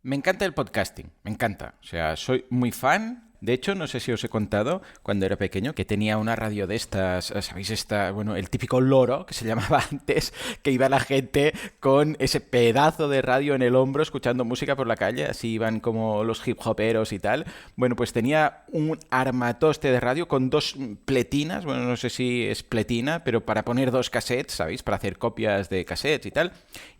Me encanta el podcasting, me encanta. O sea, soy muy fan. De hecho, no sé si os he contado cuando era pequeño que tenía una radio de estas, ¿sabéis? Bueno, el típico loro que se llamaba antes, que iba la gente con ese pedazo de radio en el hombro escuchando música por la calle, así iban como los hip hoperos y tal. Bueno, pues tenía un armatoste de radio con dos pletinas, bueno, no sé si es pletina, pero para poner dos cassettes, ¿sabéis? Para hacer copias de cassettes y tal.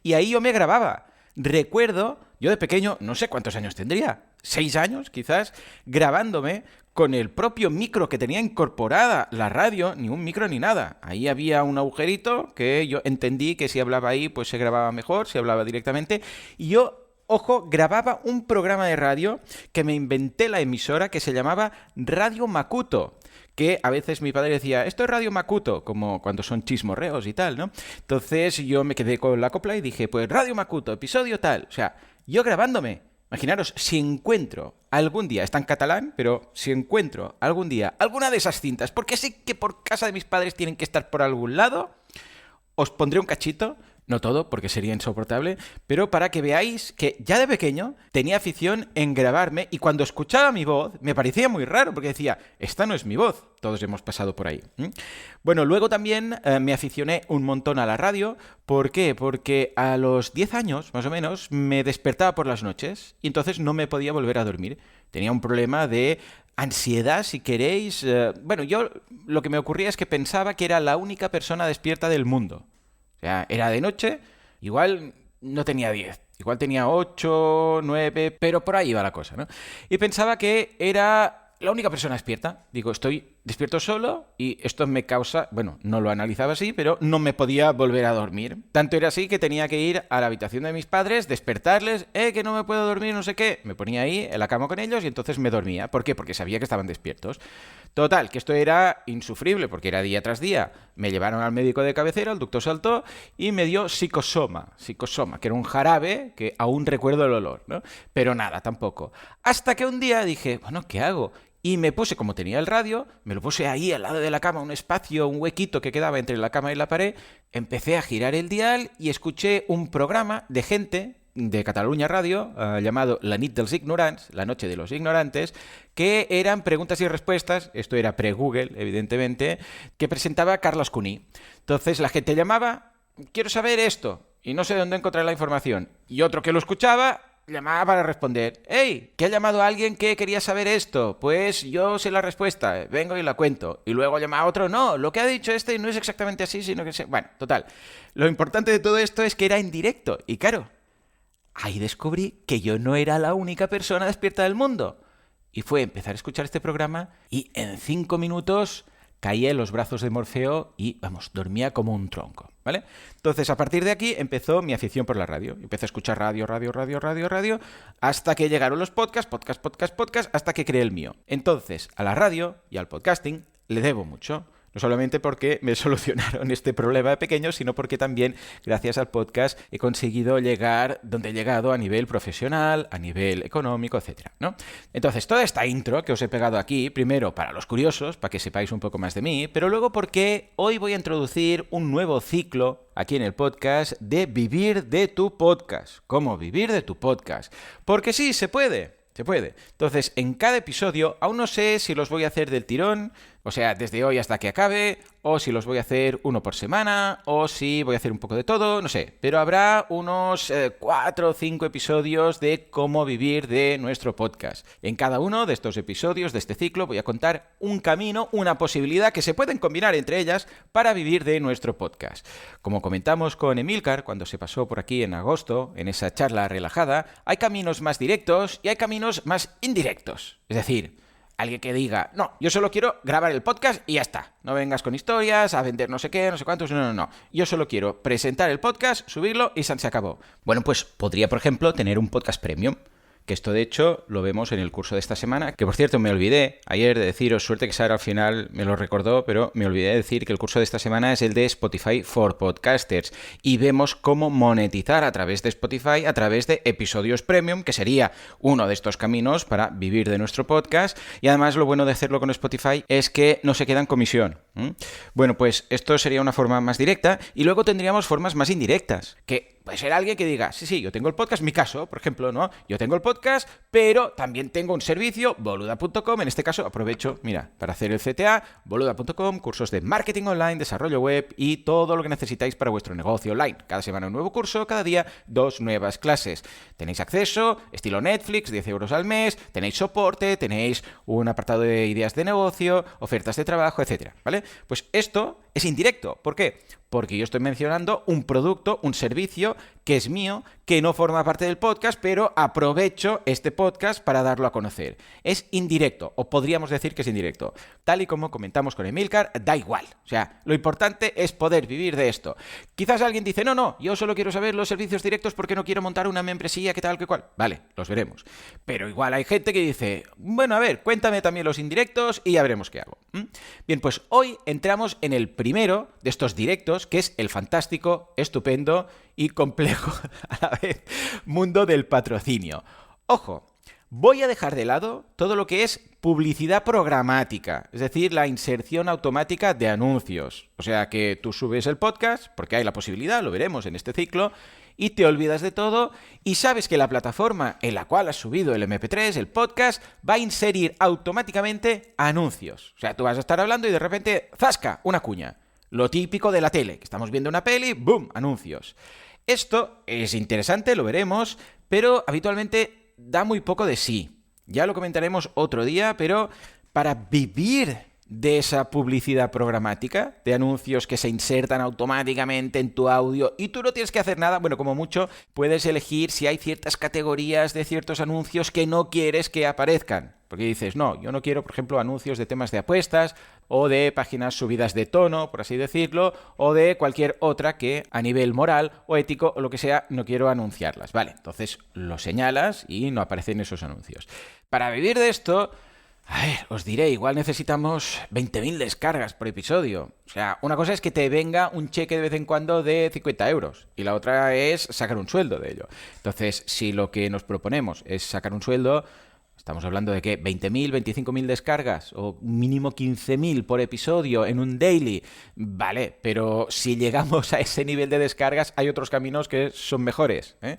Y ahí yo me grababa. Recuerdo, yo de pequeño, no sé cuántos años tendría, 6 años quizás, grabándome con el propio micro que tenía incorporada la radio, ni un micro ni nada. Ahí había un agujerito que yo entendí que si hablaba ahí pues se grababa mejor, si hablaba directamente, y yo... Ojo, grababa un programa de radio que me inventé la emisora que se llamaba Radio Makuto, que a veces mi padre decía, esto es Radio Makuto, como cuando son chismorreos y tal, ¿no? Entonces yo me quedé con la copla y dije, pues Radio Makuto, episodio tal. O sea, yo grabándome. Imaginaros, si encuentro algún día, está en catalán, pero si encuentro algún día alguna de esas cintas, porque sé que por casa de mis padres tienen que estar por algún lado, os pondré un cachito, no todo, porque sería insoportable, pero para que veáis que ya de pequeño tenía afición en grabarme y cuando escuchaba mi voz me parecía muy raro, porque decía, esta no es mi voz, todos hemos pasado por ahí. Bueno, luego también me aficioné un montón a la radio. ¿Por qué? Porque a los 10 años, más o menos, me despertaba por las noches y entonces no me podía volver a dormir. Tenía un problema de ansiedad, si queréis. Bueno, yo lo que me ocurría es que pensaba que era la única persona despierta del mundo. O sea, era de noche, igual no tenía 10, igual tenía 8, 9, pero por ahí iba la cosa, ¿no? Y pensaba que era la única persona despierta. Digo, estoy despierto solo y esto me causa, bueno, no lo analizaba así, pero no me podía volver a dormir. Tanto era así que tenía que ir a la habitación de mis padres, despertarles, que no me puedo dormir, no sé qué. Me ponía ahí en la cama con ellos y entonces me dormía. ¿Por qué? Porque sabía que estaban despiertos. Total, que esto era insufrible porque era día tras día. Me llevaron al médico de cabecera, el doctor saltó y me dio psicosoma, que era un jarabe que aún recuerdo el olor, ¿no? Pero nada, tampoco. Hasta que un día dije, bueno, ¿qué hago? Y me puse, como tenía el radio, me lo puse ahí al lado de la cama, un espacio, un huequito que quedaba entre la cama y la pared, empecé a girar el dial y escuché un programa de gente de Cataluña Radio llamado La nit dels ignorants, la noche de los ignorantes, que eran preguntas y respuestas, esto era pre-Google, evidentemente, que presentaba Carlos Cuní. Entonces la gente llamaba, quiero saber esto, y no sé dónde encontrar la información. Y otro que lo escuchaba llamaba para responder, hey, que ha llamado a alguien que quería saber esto, pues yo sé la respuesta, vengo y la cuento. Y luego llama a otro, no, lo que ha dicho este no es exactamente así, sino que... Bueno, total. Lo importante de todo esto es que era en directo. Y claro, ahí descubrí que yo no era la única persona despierta del mundo. Y fue empezar a escuchar este programa y en 5 minutos caía en los brazos de Morfeo y, vamos, dormía como un tronco, ¿vale? Entonces, a partir de aquí empezó mi afición por la radio. Empecé a escuchar radio, hasta que llegaron los podcasts, hasta que creé el mío. Entonces, a la radio y al podcasting le debo mucho. No solamente porque me solucionaron este problema de pequeño, sino porque también, gracias al podcast, he conseguido llegar donde he llegado a nivel profesional, a nivel económico, etcétera, ¿no? Entonces, toda esta intro que os he pegado aquí, primero para los curiosos, para que sepáis un poco más de mí, pero luego porque hoy voy a introducir un nuevo ciclo aquí en el podcast de vivir de tu podcast. ¿Cómo vivir de tu podcast? Porque sí, se puede. Se puede. Entonces, en cada episodio, aún no sé si los voy a hacer del tirón, o sea, desde hoy hasta que acabe, o si los voy a hacer uno por semana, o si voy a hacer un poco de todo, no sé. Pero habrá unos 4 o 5 episodios de cómo vivir de nuestro podcast. En cada uno de estos episodios de este ciclo voy a contar un camino, una posibilidad que se pueden combinar entre ellas para vivir de nuestro podcast. Como comentamos con Emilcar cuando se pasó por aquí en agosto, en esa charla relajada, hay caminos más directos y hay caminos más indirectos. Es decir, alguien que diga, no, yo solo quiero grabar el podcast y ya está. No vengas con historias, a vender no sé qué, no sé cuántos, no. Yo solo quiero presentar el podcast, subirlo y se acabó. Bueno, pues podría, por ejemplo, tener un podcast premium, que esto de hecho lo vemos en el curso de esta semana, que por cierto me olvidé ayer de deciros, suerte que Sara al final me lo recordó, pero me olvidé de decir que el curso de esta semana es el de Spotify for Podcasters y vemos cómo monetizar a través de Spotify, a través de episodios premium, que sería uno de estos caminos para vivir de nuestro podcast. Y además lo bueno de hacerlo con Spotify es que no se queda en comisión. Bueno, pues esto sería una forma más directa y luego tendríamos formas más indirectas, que puede ser alguien que diga, sí, yo tengo el podcast, mi caso, por ejemplo, ¿no? Yo tengo el podcast, pero también tengo un servicio, boluda.com, en este caso aprovecho, mira, para hacer el CTA, boluda.com, cursos de marketing online, desarrollo web y todo lo que necesitáis para vuestro negocio online. Cada semana un nuevo curso, cada día 2 nuevas clases. Tenéis acceso, estilo Netflix, 10 euros al mes, tenéis soporte, tenéis un apartado de ideas de negocio, ofertas de trabajo, etcétera, ¿vale? Pues esto es indirecto. ¿Por qué? Porque yo estoy mencionando un producto, un servicio que es mío, que no forma parte del podcast, pero aprovecho este podcast para darlo a conocer. Es indirecto, o podríamos decir que es indirecto. Tal y como comentamos con Emilcar, da igual. O sea, lo importante es poder vivir de esto. Quizás alguien dice, no, yo solo quiero saber los servicios directos porque no quiero montar una membresía, que tal, que cual. Vale, los veremos. Pero igual hay gente que dice, bueno, a ver, cuéntame también los indirectos y ya veremos qué hago. Bien, pues hoy entramos en el primero de estos directos, que es el fantástico, estupendo y complejo a la vez mundo del patrocinio. Ojo, voy a dejar de lado todo lo que es publicidad programática, es decir, la inserción automática de anuncios. O sea que tú subes el podcast, porque hay la posibilidad, lo veremos en este ciclo, y te olvidas de todo y sabes que la plataforma en la cual has subido el MP3, el podcast, va a inserir automáticamente anuncios. O sea, tú vas a estar hablando y de repente, ¡zasca!, una cuña. Lo típico de la tele, que estamos viendo una peli, ¡boom!, anuncios. Esto es interesante, lo veremos, pero habitualmente da muy poco de sí. Ya lo comentaremos otro día, pero para vivir de esa publicidad programática, de anuncios que se insertan automáticamente en tu audio y tú no tienes que hacer nada, bueno, como mucho puedes elegir si hay ciertas categorías de ciertos anuncios que no quieres que aparezcan. Porque dices, no, yo no quiero, por ejemplo, anuncios de temas de apuestas o de páginas subidas de tono, por así decirlo, o de cualquier otra que a nivel moral o ético o lo que sea no quiero anunciarlas. Vale, entonces lo señalas y no aparecen esos anuncios. Para vivir de esto, a ver, os diré, igual necesitamos 20.000 descargas por episodio. O sea, una cosa es que te venga un cheque de vez en cuando de 50 euros y la otra es sacar un sueldo de ello. Entonces, si lo que nos proponemos es sacar un sueldo, estamos hablando de que 20.000, 25.000 descargas o mínimo 15.000 por episodio en un daily. Vale, pero si llegamos a ese nivel de descargas hay otros caminos que son mejores, ¿eh?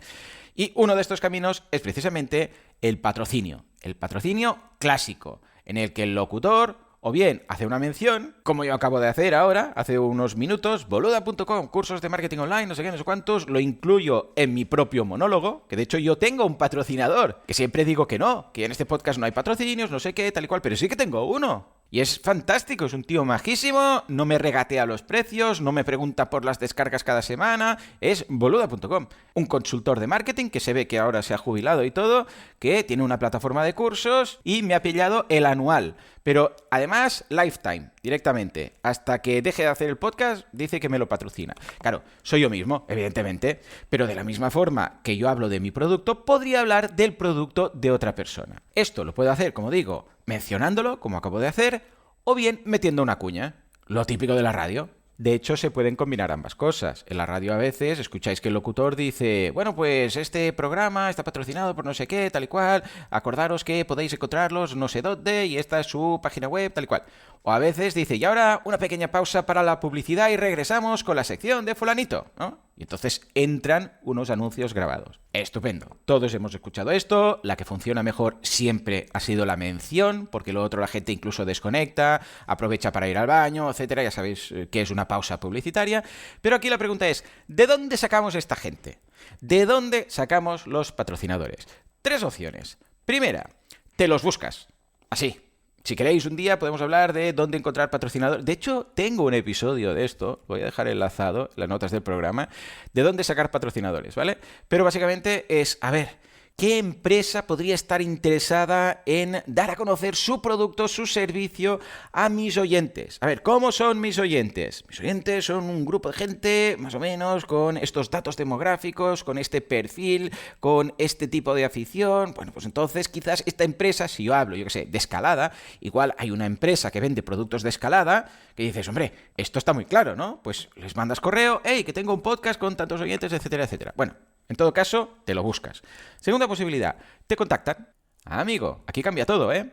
Y uno de estos caminos es precisamente el patrocinio. El patrocinio clásico, en el que el locutor o bien hace una mención, como yo acabo de hacer ahora, hace unos minutos, boluda.com, cursos de marketing online, no sé qué, no sé cuántos, lo incluyo en mi propio monólogo, que de hecho yo tengo un patrocinador, que siempre digo que no, que en este podcast no hay patrocinios, no sé qué, tal y cual, pero sí que tengo uno. Y es fantástico, es un tío majísimo, no me regatea los precios, no me pregunta por las descargas cada semana, es boluda.com, un consultor de marketing que se ve que ahora se ha jubilado y todo, que tiene una plataforma de cursos y me ha pillado el anual. Pero además, lifetime, directamente. Hasta que deje de hacer el podcast, dice que me lo patrocina. Claro, soy yo mismo, evidentemente, pero de la misma forma que yo hablo de mi producto, podría hablar del producto de otra persona. Esto lo puedo hacer, como digo, mencionándolo, como acabo de hacer, o bien metiendo una cuña, lo típico de la radio. De hecho, se pueden combinar ambas cosas. En la radio a veces escucháis que el locutor dice, bueno, pues este programa está patrocinado por no sé qué, tal y cual, acordaros que podéis encontrarlos no sé dónde y esta es su página web, tal y cual. O a veces dice, y ahora una pequeña pausa para la publicidad y regresamos con la sección de fulanito, ¿no? Y entonces entran unos anuncios grabados. Estupendo. Todos hemos escuchado esto. La que funciona mejor siempre ha sido la mención, porque lo otro la gente incluso desconecta, aprovecha para ir al baño, etcétera. Ya sabéis que es una pausa publicitaria. Pero aquí la pregunta es, ¿de dónde sacamos esta gente? ¿De dónde sacamos los patrocinadores? 3 opciones. Primera, te los buscas. Así. Si queréis un día podemos hablar de dónde encontrar patrocinadores. De hecho, tengo un episodio de esto, voy a dejar enlazado en las notas del programa, de dónde sacar patrocinadores, ¿vale? Pero básicamente es, a ver, ¿Qué empresa podría estar interesada en dar a conocer su producto, su servicio a mis oyentes? A ver, ¿cómo son mis oyentes? Mis oyentes son un grupo de gente, más o menos, con estos datos demográficos, con este perfil, con este tipo de afición. Bueno, pues entonces quizás esta empresa, si yo hablo, yo qué sé, de escalada, igual hay una empresa que vende productos de escalada, que dices, hombre, esto está muy claro, ¿no? Pues les mandas correo, hey, que tengo un podcast con tantos oyentes, etcétera, etcétera. Bueno, en todo caso, te lo buscas. Segunda posibilidad, te contactan. Amigo, aquí cambia todo, ¿eh?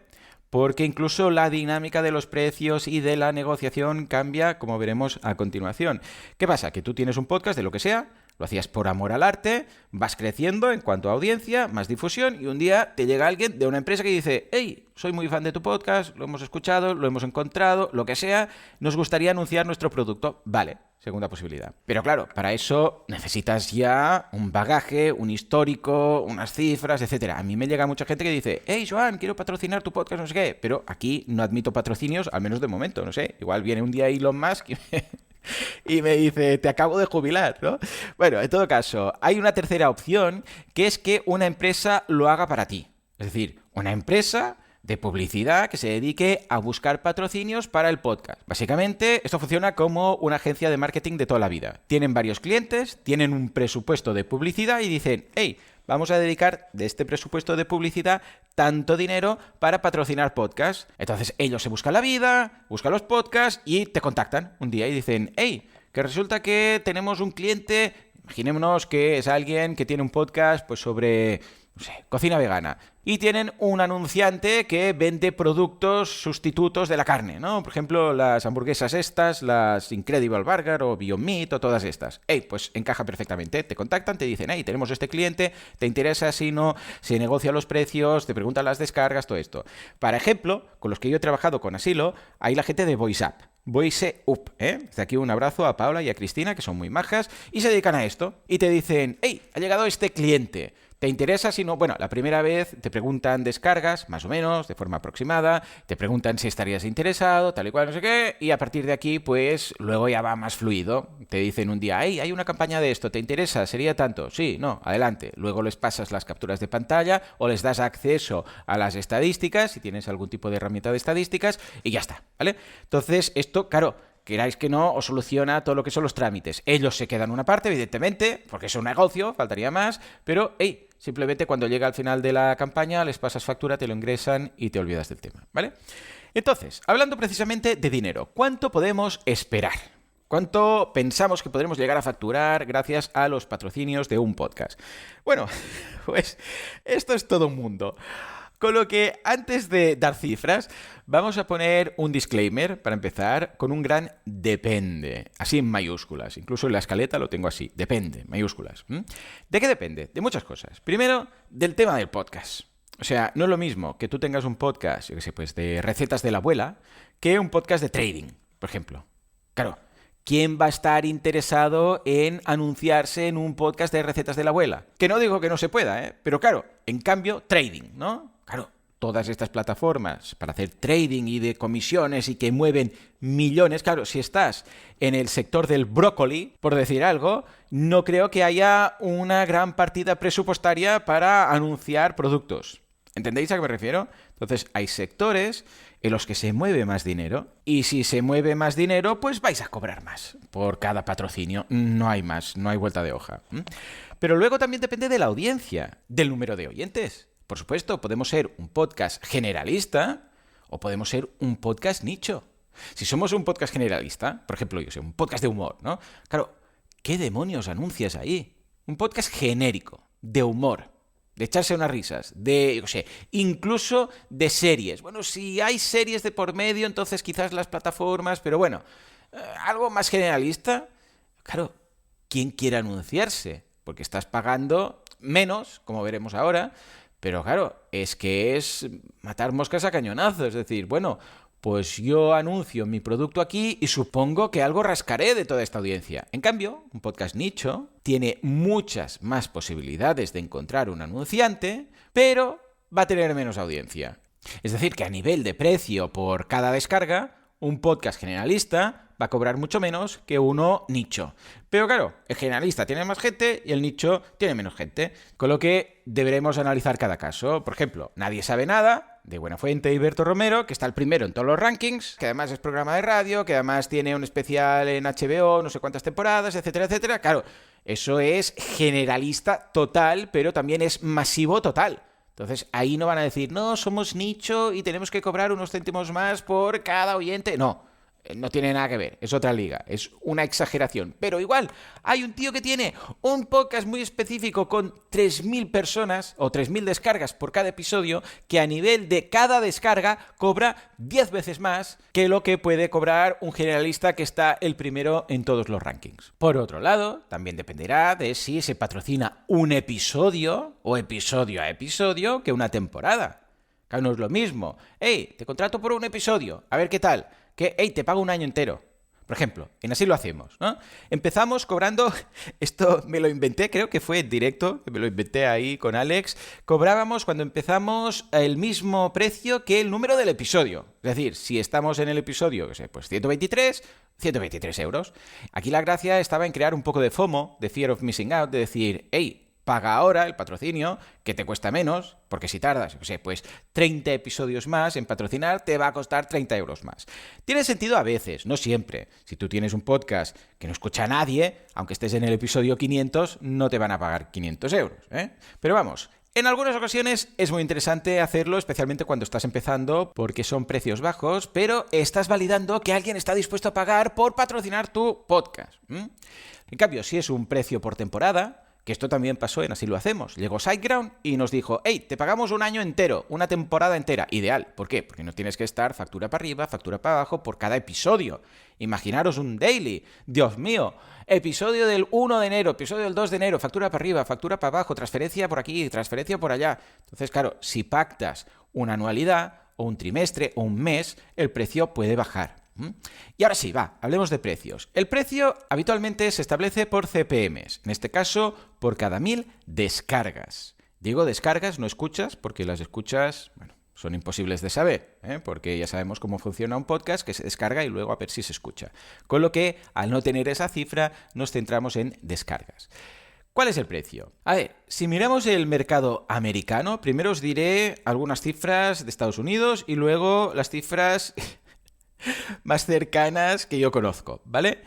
Porque incluso la dinámica de los precios y de la negociación cambia, como veremos a continuación. ¿Qué pasa? Que tú tienes un podcast de lo que sea, lo hacías por amor al arte, vas creciendo en cuanto a audiencia, más difusión, y un día te llega alguien de una empresa que dice, hey, soy muy fan de tu podcast, lo hemos escuchado, lo hemos encontrado, lo que sea, nos gustaría anunciar nuestro producto. Vale, segunda posibilidad. Pero claro, para eso necesitas ya un bagaje, un histórico, unas cifras, etcétera. A mí me llega mucha gente que dice, hey, Joan, quiero patrocinar tu podcast, no sé qué, pero aquí no admito patrocinios, al menos de momento, no sé. Igual viene un día Elon Musk y me dice, te acabo de jubilar, ¿no? Bueno, en todo caso, hay una tercera opción, que es que una empresa lo haga para ti. Es decir, una empresa de publicidad que se dedique a buscar patrocinios para el podcast. Básicamente, esto funciona como una agencia de marketing de toda la vida. Tienen varios clientes, tienen un presupuesto de publicidad y dicen, hey, vamos a dedicar de este presupuesto de publicidad tanto dinero para patrocinar podcasts. Entonces ellos se buscan la vida, buscan los podcasts y te contactan un día y dicen, hey, que resulta que tenemos un cliente, imaginémonos que es alguien que tiene un podcast pues sobre, no sé, cocina vegana. Y tienen un anunciante que vende productos sustitutos de la carne, ¿no? Por ejemplo, las hamburguesas estas, las Incredible Burger o Beyond Meat o todas estas. Pues encaja perfectamente. Te contactan, te dicen, tenemos este cliente, ¿te interesa si no? Se negocia los precios, te preguntan las descargas, todo esto. Para ejemplo, con los que yo he trabajado con Asilo, hay la gente de VoiceUp. VoiceUp, Desde aquí un abrazo a Paula y a Cristina, que son muy majas, y se dedican a esto. Y te dicen, ha llegado este cliente. ¿Te interesa? Si no, bueno, la primera vez te preguntan descargas, más o menos, de forma aproximada, te preguntan si estarías interesado, tal y cual, no sé qué, y a partir de aquí, pues, luego ya va más fluido. Te dicen un día, hay una campaña de esto, ¿te interesa? ¿Sería tanto? Sí, no, adelante. Luego les pasas las capturas de pantalla o les das acceso a las estadísticas, si tienes algún tipo de herramienta de estadísticas, y ya está, ¿vale? Entonces, esto, claro, queráis que no, os soluciona todo lo que son los trámites. Ellos se quedan una parte, evidentemente, porque es un negocio, faltaría más, pero, simplemente cuando llega al final de la campaña les pasas factura, te lo ingresan y te olvidas del tema, ¿vale? Entonces, hablando precisamente de dinero, ¿cuánto podemos esperar? ¿Cuánto pensamos que podremos llegar a facturar gracias a los patrocinios de un podcast? Bueno, pues esto es todo un mundo. Con lo que, antes de dar cifras, vamos a poner un disclaimer para empezar con un gran depende, así en mayúsculas. Incluso en la escaleta lo tengo así, depende, mayúsculas. ¿De qué depende? De muchas cosas. Primero, del tema del podcast. O sea, no es lo mismo que tú tengas un podcast, yo qué sé, pues de recetas de la abuela, que un podcast de trading, por ejemplo. Claro, ¿quién va a estar interesado en anunciarse en un podcast de recetas de la abuela? Que no digo que no se pueda, pero claro, en cambio, trading, ¿no? Claro, todas estas plataformas para hacer trading y de comisiones y que mueven millones, claro, si estás en el sector del brócoli, por decir algo, no creo que haya una gran partida presupuestaria para anunciar productos. ¿Entendéis a qué me refiero? Entonces, hay sectores en los que se mueve más dinero y si se mueve más dinero, pues vais a cobrar más por cada patrocinio. No hay más, no hay vuelta de hoja. Pero luego también depende de la audiencia, del número de oyentes. Por supuesto, podemos ser un podcast generalista o podemos ser un podcast nicho. Si somos un podcast generalista, por ejemplo, yo sé, un podcast de humor, ¿no? Claro, ¿qué demonios anuncias ahí? Un podcast genérico, de humor, de echarse unas risas, de, yo sé, incluso de series. Bueno, si hay series de por medio, entonces quizás las plataformas, pero bueno, algo más generalista. Claro, ¿quién quiere anunciarse? Porque estás pagando menos, como veremos ahora, pero claro, es que es matar moscas a cañonazo. Es decir, bueno, pues yo anuncio mi producto aquí y supongo que algo rascaré de toda esta audiencia. En cambio, un podcast nicho tiene muchas más posibilidades de encontrar un anunciante, pero va a tener menos audiencia. Es decir, que a nivel de precio por cada descarga, un podcast generalista va a cobrar mucho menos que uno nicho. Pero claro, el generalista tiene más gente y el nicho tiene menos gente. Con lo que deberemos analizar cada caso. Por ejemplo, Nadie sabe nada, de Buenafuente y Berto Romero, que está el primero en todos los rankings, que además es programa de radio, que además tiene un especial en HBO, no sé cuántas temporadas, etcétera, etcétera. Claro, eso es generalista total, pero también es masivo total. Entonces, ahí no van a decir, no, somos nicho y tenemos que cobrar unos céntimos más por cada oyente. No tiene nada que ver, es otra liga, es una exageración. Pero igual, hay un tío que tiene un podcast muy específico con 3.000 personas o 3.000 descargas por cada episodio, que a nivel de cada descarga cobra 10 veces más que lo que puede cobrar un generalista que está el primero en todos los rankings. Por otro lado, también dependerá de si se patrocina un episodio o episodio a episodio que una temporada. Claro, no es lo mismo. Hey, te contrato por un episodio, a ver qué tal. Que, hey, te pago un año entero. Por ejemplo, en Así lo hacemos, ¿no? Empezamos cobrando, esto me lo inventé, creo que fue en directo, que me lo inventé ahí con Alex, cobrábamos cuando empezamos el mismo precio que el número del episodio. Es decir, si estamos en el episodio, pues 123 euros. Aquí la gracia estaba en crear un poco de FOMO, de Fear of Missing Out, de decir, hey, paga ahora el patrocinio, que te cuesta menos, porque si tardas, pues 30 episodios más en patrocinar, te va a costar 30 euros más. Tiene sentido a veces, no siempre. Si tú tienes un podcast que no escucha a nadie, aunque estés en el episodio 500, no te van a pagar 500 euros, ¿eh? Pero vamos, en algunas ocasiones es muy interesante hacerlo, especialmente cuando estás empezando, porque son precios bajos, pero estás validando que alguien está dispuesto a pagar por patrocinar tu podcast. En cambio, si es un precio por temporada, que esto también pasó en Así lo hacemos. Llegó SiteGround y nos dijo, hey, te pagamos un año entero, una temporada entera. Ideal. ¿Por qué? Porque no tienes que estar factura para arriba, factura para abajo por cada episodio. Imaginaros un daily. Dios mío. Episodio del 1 de enero, episodio del 2 de enero, factura para arriba, factura para abajo, transferencia por aquí, transferencia por allá. Entonces, claro, si pactas una anualidad o un trimestre o un mes, el precio puede bajar. Y ahora sí, hablemos de precios. El precio habitualmente se establece por CPMs, en este caso por cada 1000 descargas. Digo descargas, no escuchas, porque las escuchas, son imposibles de saber, porque ya sabemos cómo funciona un podcast que se descarga y luego a ver si se escucha. Con lo que, al no tener esa cifra, nos centramos en descargas. ¿Cuál es el precio? A ver, si miramos el mercado americano, primero os diré algunas cifras de Estados Unidos y luego las cifras más cercanas que yo conozco, ¿vale?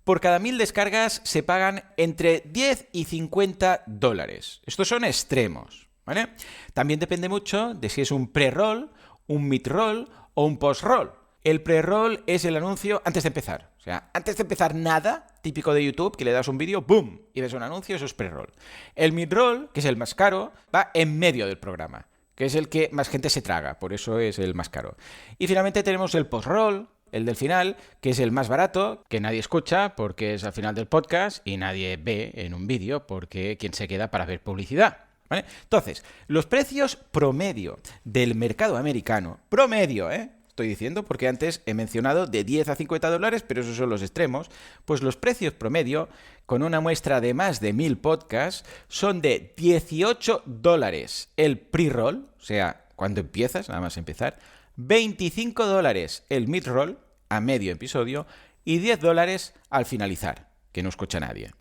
Por cada 1000 descargas se pagan entre 10 y 50 dólares. Estos son extremos, ¿vale? También depende mucho de si es un pre-roll, un mid-roll o un post-roll. El pre-roll es el anuncio antes de empezar. O sea, antes de empezar nada, típico de YouTube, que le das un vídeo, ¡boom! Y ves un anuncio, eso es pre-roll. El mid-roll, que es el más caro, va en medio del programa, que es el que más gente se traga, por eso es el más caro. Y finalmente tenemos el post-roll, el del final, que es el más barato, que nadie escucha porque es al final del podcast y nadie ve en un vídeo porque ¿quién se queda para ver publicidad? ¿Vale? Entonces, los precios promedio del mercado americano, promedio, estoy diciendo, porque antes he mencionado de 10 a 50 dólares, pero esos son los extremos, pues los precios promedio, con una muestra de más de 1000 podcasts, son de 18 dólares el pre-roll, o sea, cuando empiezas, nada más empezar, 25 dólares el mid-roll, a medio episodio, y 10 dólares al finalizar, que no escucha nadie.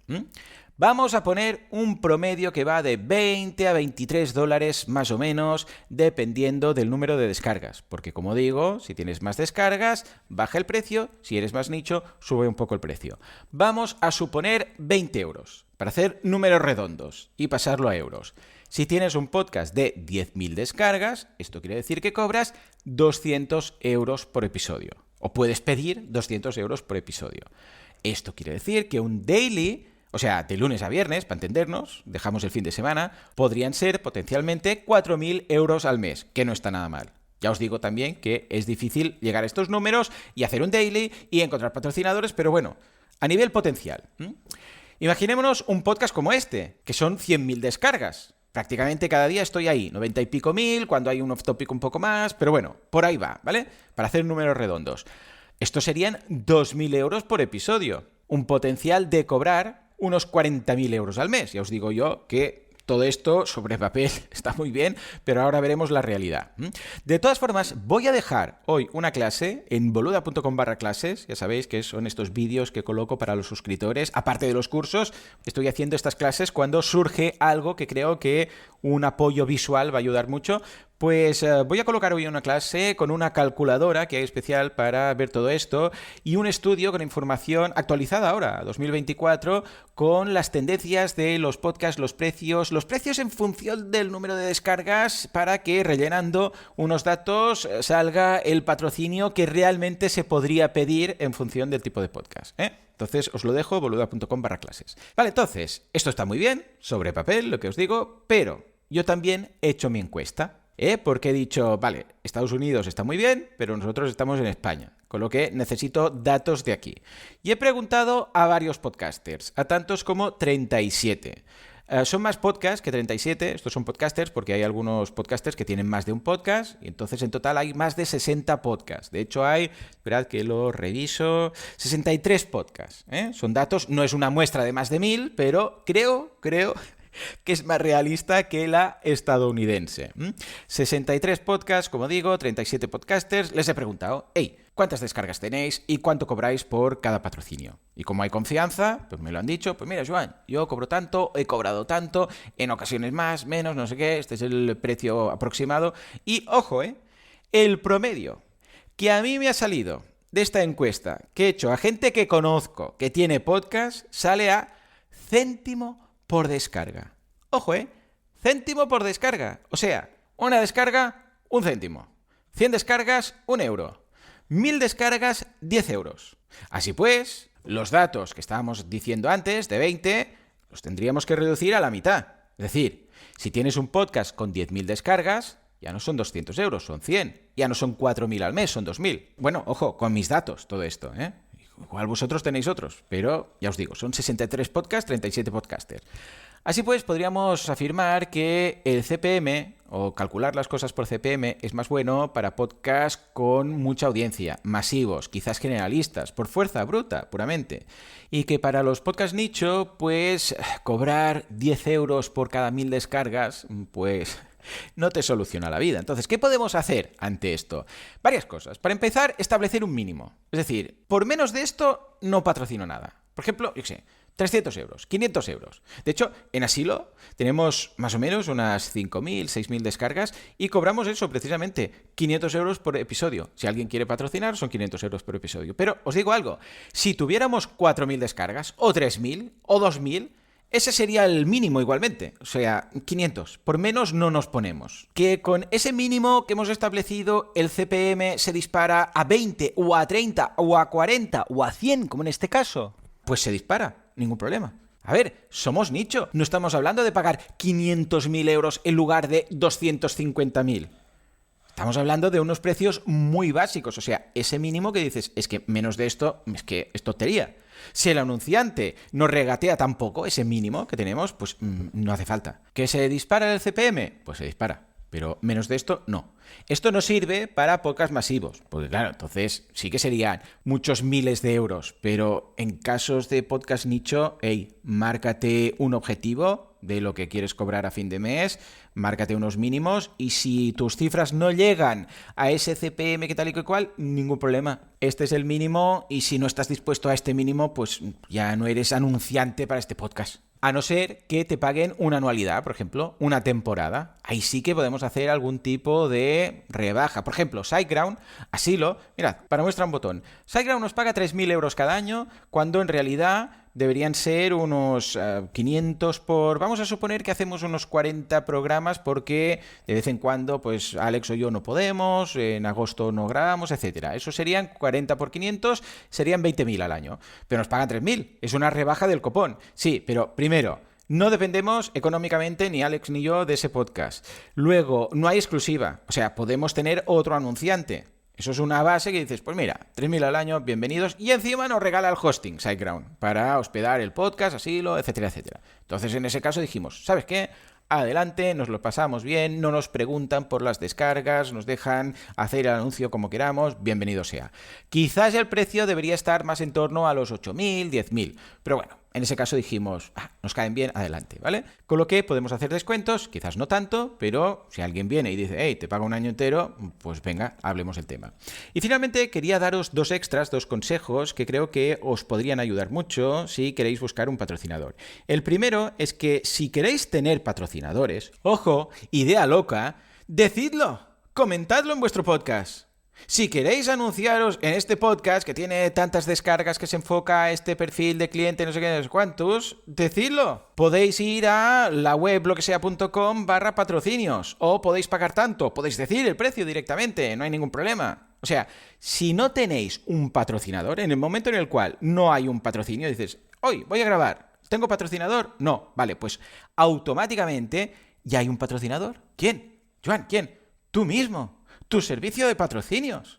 Vamos a poner un promedio que va de 20 a 23 dólares más o menos, dependiendo del número de descargas. Porque como digo, si tienes más descargas, baja el precio. Si eres más nicho, sube un poco el precio. Vamos a suponer 20 euros, para hacer números redondos y pasarlo a euros. Si tienes un podcast de 10.000 descargas, esto quiere decir que cobras 200 euros por episodio. O puedes pedir 200 euros por episodio. Esto quiere decir que un daily, o sea, de lunes a viernes, para entendernos, dejamos el fin de semana, podrían ser potencialmente 4.000 euros al mes, que no está nada mal. Ya os digo también que es difícil llegar a estos números y hacer un daily y encontrar patrocinadores, pero bueno, a nivel potencial. Imaginémonos un podcast como este, que son 100.000 descargas. Prácticamente cada día estoy ahí, 90 y pico mil, cuando hay un off-topic un poco más, pero bueno, por ahí va, ¿vale? Para hacer números redondos. Estos serían 2.000 euros por episodio. Un potencial de cobrar unos 40.000 euros al mes. Ya os digo yo que todo esto sobre papel está muy bien, pero ahora veremos la realidad. De todas formas, voy a dejar hoy una clase en boluda.com/clases. Ya sabéis que son estos vídeos que coloco para los suscriptores. Aparte de los cursos, estoy haciendo estas clases cuando surge algo que creo que un apoyo visual va a ayudar mucho. Pues voy a colocar hoy una clase con una calculadora que hay especial para ver todo esto y un estudio con información actualizada ahora, 2024, con las tendencias de los podcasts, los precios en función del número de descargas para que rellenando unos datos salga el patrocinio que realmente se podría pedir en función del tipo de podcast, ¿eh? Entonces os lo dejo, boluda.com/clases. Vale, entonces, esto está muy bien, sobre papel, lo que os digo, pero yo también he hecho mi encuesta. Porque he dicho, vale, Estados Unidos está muy bien, pero nosotros estamos en España, con lo que necesito datos de aquí. Y he preguntado a varios podcasters, a tantos como 37. Son más podcasts que 37, estos son podcasters porque hay algunos podcasters que tienen más de un podcast y entonces en total hay más de 60 podcasts. De hecho hay, esperad que lo reviso, 63 podcasts. Son datos, no es una muestra de más de 1000, pero creo que es más realista que la estadounidense. 63 podcasts, como digo, 37 podcasters. Les he preguntado, hey, ¿cuántas descargas tenéis y cuánto cobráis por cada patrocinio? Y como hay confianza, pues me lo han dicho, pues mira, Joan, yo cobro tanto, he cobrado tanto, en ocasiones más, menos, no sé qué, este es el precio aproximado. Y ojo, el promedio que a mí me ha salido de esta encuesta que he hecho a gente que conozco que tiene podcast sale a céntimo por descarga. Ojo, céntimo por descarga. O sea, una descarga, 1 céntimo. 100 descargas, 1 euro. 1000 descargas, 10 euros. Así pues, los datos que estábamos diciendo antes, de 20, los tendríamos que reducir a la mitad. Es decir, si tienes un podcast con 10.000 descargas, ya no son 200 euros, son 100. Ya no son 4.000 al mes, son 2.000. Bueno, ojo, con mis datos, todo esto, Igual vosotros tenéis otros, pero ya os digo, son 63 podcasts, 37 podcasters. Así pues, podríamos afirmar que el CPM, o calcular las cosas por CPM, es más bueno para podcasts con mucha audiencia, masivos, quizás generalistas, por fuerza bruta, puramente. Y que para los podcasts nicho, pues cobrar 10 euros por cada 1000 descargas, pues no te soluciona la vida. Entonces, ¿qué podemos hacer ante esto? Varias cosas. Para empezar, establecer un mínimo. Es decir, por menos de esto no patrocino nada. Por ejemplo, yo qué sé, 300 euros, 500 euros. De hecho, en Asilo tenemos más o menos unas 5.000, 6.000 descargas y cobramos eso precisamente, 500 euros por episodio. Si alguien quiere patrocinar, son 500 euros por episodio. Pero os digo algo, si tuviéramos 4.000 descargas, o 3.000, o 2.000... ese sería el mínimo igualmente, o sea, 500. Por menos no nos ponemos. Que con ese mínimo que hemos establecido el CPM se dispara a 20 o a 30 o a 40 o a 100, como en este caso, pues se dispara, ningún problema. A ver, somos nicho, no estamos hablando de pagar 500.000 euros en lugar de 250.000. Estamos hablando de unos precios muy básicos, o sea, ese mínimo que dices, es que menos de esto, es que es tontería. Si el anunciante no regatea tampoco ese mínimo que tenemos, pues no hace falta. ¿Que se dispara el CPM? Pues se dispara. Pero menos de esto, no. Esto no sirve para podcasts masivos, porque claro, entonces sí que serían muchos miles de euros, pero en casos de podcast nicho, márcate un objetivo de lo que quieres cobrar a fin de mes, márcate unos mínimos y si tus cifras no llegan a ese CPM que tal y que cual, ningún problema. Este es el mínimo y si no estás dispuesto a este mínimo, pues ya no eres anunciante para este podcast. A no ser que te paguen una anualidad, por ejemplo, una temporada. Ahí sí que podemos hacer algún tipo de rebaja. Por ejemplo, SiteGround, Asilo, mirad, para muestra un botón. SiteGround nos paga 3.000 euros cada año, cuando en realidad deberían ser unos 500 por... Vamos a suponer que hacemos unos 40 programas porque de vez en cuando, pues Alex o yo no podemos, en agosto no grabamos, etcétera. Eso serían 40 por 500, serían 20.000 al año. Pero nos pagan 3.000, es una rebaja del copón. Sí, pero primero, no dependemos económicamente ni Alex ni yo de ese podcast. Luego, no hay exclusiva, o sea, podemos tener otro anunciante. Eso es una base que dices, pues mira, 3.000 al año, bienvenidos, y encima nos regala el hosting, SiteGround, para hospedar el podcast, Asilo, etcétera, etcétera. Entonces, en ese caso dijimos, ¿sabes qué? Adelante, nos lo pasamos bien, no nos preguntan por las descargas, nos dejan hacer el anuncio como queramos, bienvenido sea. Quizás el precio debería estar más en torno a los 8.000, 10.000, pero bueno, En ese caso dijimos, nos caen bien, adelante, ¿vale? Con lo que podemos hacer descuentos, quizás no tanto, pero si alguien viene y dice, hey, te pago un año entero, pues venga, hablemos del tema. Y finalmente quería daros dos consejos que creo que os podrían ayudar mucho si queréis buscar un patrocinador. El primero es que si queréis tener patrocinadores, ojo, idea loca, decidlo, comentadlo en vuestro podcast. Si queréis anunciaros en este podcast que tiene tantas descargas, que se enfoca a este perfil de cliente, no sé qué, no sé cuántos, decidlo. Podéis ir a la web loquesea.com/patrocinios o podéis pagar tanto, podéis decir el precio directamente, no hay ningún problema. O sea, si no tenéis un patrocinador, en el momento en el cual no hay un patrocinio, dices, hoy voy a grabar, ¿tengo patrocinador? No, vale, pues automáticamente ya hay un patrocinador. ¿Quién? Joan, ¿quién? Tú mismo. Tu servicio de patrocinios.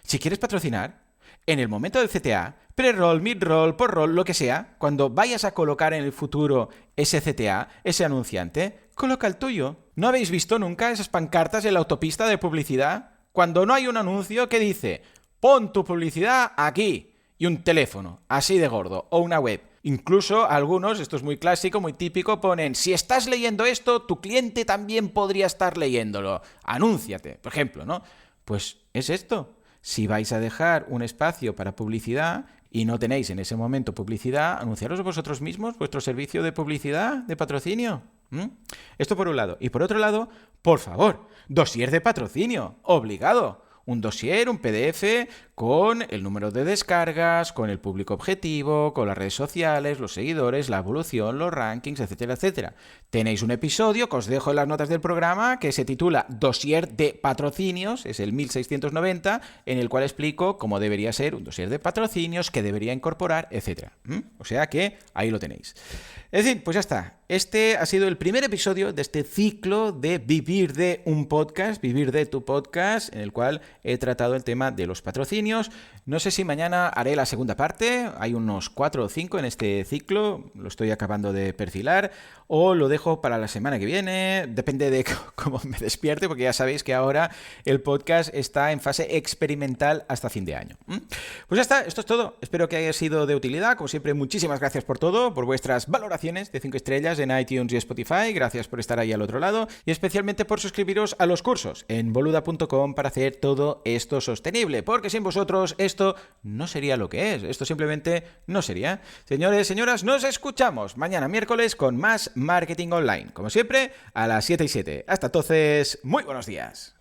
Si quieres patrocinar, en el momento del CTA, pre-roll, mid-roll, post-roll, lo que sea, cuando vayas a colocar en el futuro ese CTA, ese anunciante, coloca el tuyo. ¿No habéis visto nunca esas pancartas en la autopista de publicidad? Cuando no hay un anuncio que dice, pon tu publicidad aquí, y un teléfono, así de gordo, o una web. Incluso algunos, esto es muy clásico, muy típico, ponen, si estás leyendo esto, tu cliente también podría estar leyéndolo. Anúnciate, por ejemplo, ¿no? Pues es esto. Si vais a dejar un espacio para publicidad y no tenéis en ese momento publicidad, anunciaros vosotros mismos vuestro servicio de publicidad, de patrocinio. Esto por un lado. Y por otro lado, por favor, dossier de patrocinio, obligado. Un dossier, un PDF con el número de descargas, con el público objetivo, con las redes sociales, los seguidores, la evolución, los rankings, etcétera, etcétera. Tenéis un episodio que os dejo en las notas del programa que se titula Dossier de patrocinios, es el 1690, en el cual explico cómo debería ser un dossier de patrocinios, qué debería incorporar, etcétera. O sea que ahí lo tenéis. Es decir, pues ya está. Este ha sido el primer episodio de este ciclo de Vivir de un podcast, Vivir de tu podcast, en el cual he tratado el tema de los patrocinios. No sé si mañana haré la segunda parte, hay unos 4 o 5 en este ciclo, lo estoy acabando de perfilar, o lo dejo para la semana que viene, depende de cómo me despierte, porque ya sabéis que ahora el podcast está en fase experimental hasta fin de año. Pues ya está, esto es todo. Espero que haya sido de utilidad. Como siempre, muchísimas gracias por todo, por vuestras valoraciones de 5 estrellas en iTunes y Spotify. Gracias por estar ahí al otro lado y especialmente por suscribiros a los cursos en boluda.com para hacer todo esto sostenible, porque sin vosotros esto no sería lo que es. Esto simplemente no sería. Señores, señoras, nos escuchamos mañana miércoles con más Marketing Online. Como siempre, a las 7:07. Hasta entonces, muy buenos días.